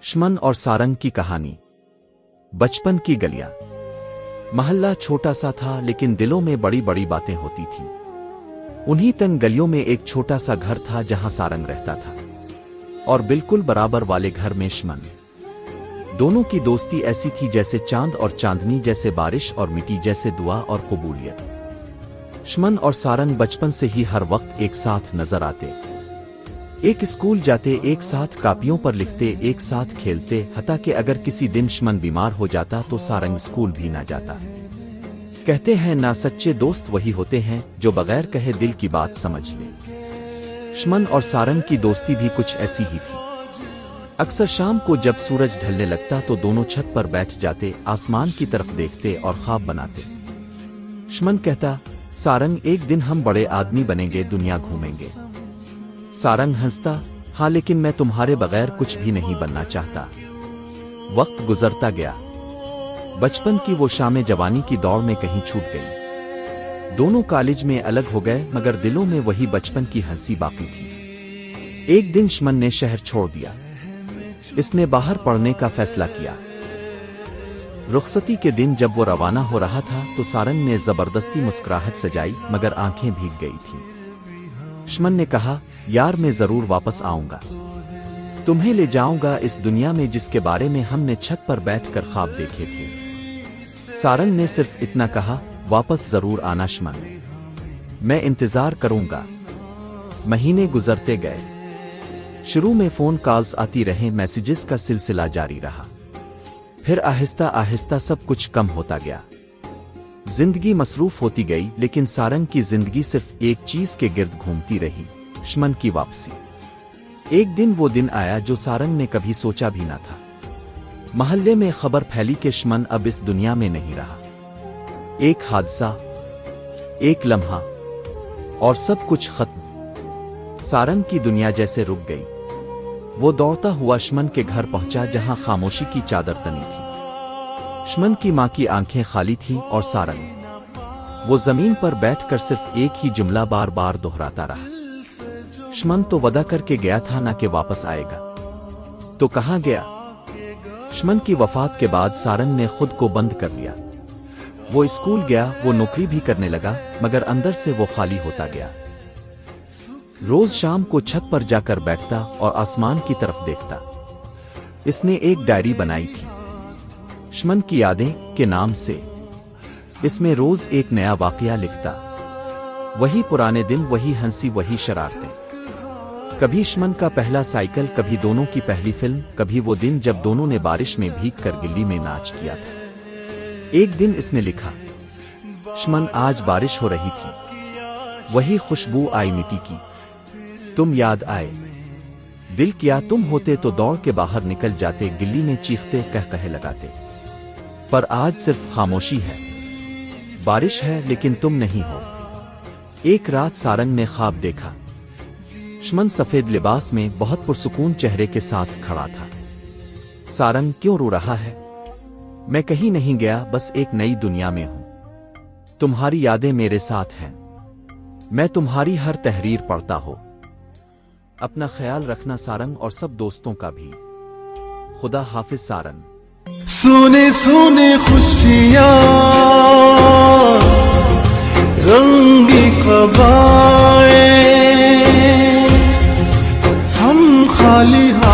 شمن اور سارنگ کی کہانی۔ بچپن کی گلیاں۔ محلہ چھوٹا سا تھا لیکن دلوں میں بڑی بڑی باتیں ہوتی تھیں۔ انہی تنگ گلیوں میں ایک چھوٹا سا گھر تھا جہاں سارنگ رہتا تھا، اور بالکل برابر والے گھر میں شمن۔ دونوں کی دوستی ایسی تھی جیسے چاند اور چاندنی، جیسے بارش اور مٹی، جیسے دعا اور قبولیت۔ شمن اور سارنگ بچپن سے ہی ہر وقت ایک ساتھ نظر آتے، ایک اسکول جاتے، ایک ساتھ کاپیوں پر لکھتے، ایک ساتھ کھیلتے، حتیٰ کہ اگر کسی دن شمن بیمار ہو جاتا تو سارنگ اسکول بھی نہ جاتا۔ کہتے ہیں نا، سچے دوست وہی ہوتے ہیں جو بغیر کہے دل کی بات سمجھ لیں۔ شمن اور سارنگ کی دوستی بھی کچھ ایسی ہی تھی۔ اکثر شام کو جب سورج ڈھلنے لگتا تو دونوں چھت پر بیٹھ جاتے، آسمان کی طرف دیکھتے اور خواب بناتے۔ شمن کہتا، سارنگ ایک دن ہم بڑے آدمی بنیں گے، دنیا گھومیں گے۔ سارنگ ہنستا، ہاں لیکن میں تمہارے بغیر کچھ بھی نہیں بننا چاہتا۔ وقت گزرتا گیا، بچپن کی وہ شامیں جوانی کی دوڑ میں کہیں چھوٹ گئی۔ دونوں کالج میں الگ ہو گئے، مگر دلوں میں وہی بچپن کی ہنسی باقی تھی۔ ایک دن شمن نے شہر چھوڑ دیا، اس نے باہر پڑھنے کا فیصلہ کیا۔ رخصتی کے دن جب وہ روانہ ہو رہا تھا تو سارنگ نے زبردستی مسکراہٹ سجائی، مگر آنکھیں بھیگ گئی تھیں۔ شمن نے کہا، یار میں ضرور واپس آؤں گا، تمہیں لے جاؤں گا اس دنیا میں جس کے بارے میں ہم نے چھت پر بیٹھ کر خواب دیکھے تھے۔ سارنگ نے صرف اتنا کہا، واپس ضرور آنا شمن، میں انتظار کروں گا۔ مہینے گزرتے گئے، شروع میں فون کالز آتی رہیں، میسیجز کا سلسلہ جاری رہا، پھر آہستہ آہستہ سب کچھ کم ہوتا گیا۔ زندگی مصروف ہوتی گئی، لیکن سارنگ کی زندگی صرف ایک چیز کے گرد گھومتی رہی، شمن کی واپسی۔ ایک دن وہ دن آیا جو سارنگ نے کبھی سوچا بھی نہ تھا۔ محلے میں خبر پھیلی کہ شمن اب اس دنیا میں نہیں رہا۔ ایک حادثہ، ایک لمحہ، اور سب کچھ ختم۔ سارنگ کی دنیا جیسے رک گئی۔ وہ دوڑتا ہوا شمن کے گھر پہنچا جہاں خاموشی کی چادر تنی تھی۔ شمن کی ماں کی آنکھیں خالی تھیں اور سارنگ، وہ زمین پر بیٹھ کر صرف ایک ہی جملہ بار بار دہراتا رہا۔ شمن تو وعدہ کر کے گیا تھا نا کہ واپس آئے گا، تو کہاں گیا؟ شمن کی وفات کے بعد سارنگ نے خود کو بند کر لیا۔ وہ اسکول گیا، وہ نوکری بھی کرنے لگا، مگر اندر سے وہ خالی ہوتا گیا۔ روز شام کو چھت پر جا کر بیٹھتا اور آسمان کی طرف دیکھتا۔ اس نے ایک ڈائری بنائی تھی، شمن کی یادیں کے نام سے۔ اس میں روز ایک نیا واقعہ لکھتا، وہی پرانے دن، وہی ہنسی، وہی شرارتیں۔ کبھی شمن کا پہلا سائیکل، کبھی دونوں کی پہلی فلم، کبھی وہ دن جب دونوں نے بارش میں بھیگ کر گلی میں ناچ کیا تھا۔ ایک دن اس نے لکھا، شمن آج بارش ہو رہی تھی، وہی خوشبو آئی مٹی کی، تم یاد آئے، دل کیا تم ہوتے تو دوڑ کے باہر نکل جاتے، گلی میں چیختے، قہقہے لگاتے، پر آج صرف خاموشی ہے، بارش ہے لیکن تم نہیں ہو۔ ایک رات سارنگ نے خواب دیکھا، شمن سفید لباس میں بہت پرسکون چہرے کے ساتھ کھڑا تھا۔ سارنگ کیوں رو رہا ہے؟ میں کہیں نہیں گیا، بس ایک نئی دنیا میں ہوں، تمہاری یادیں میرے ساتھ ہیں، میں تمہاری ہر تحریر پڑھتا ہوں۔ اپنا خیال رکھنا سارنگ، اور سب دوستوں کا بھی۔ خدا حافظ سارنگ۔ سونے سونے خوشیاں رنگی قبائیں، ہم خالی ہاتھ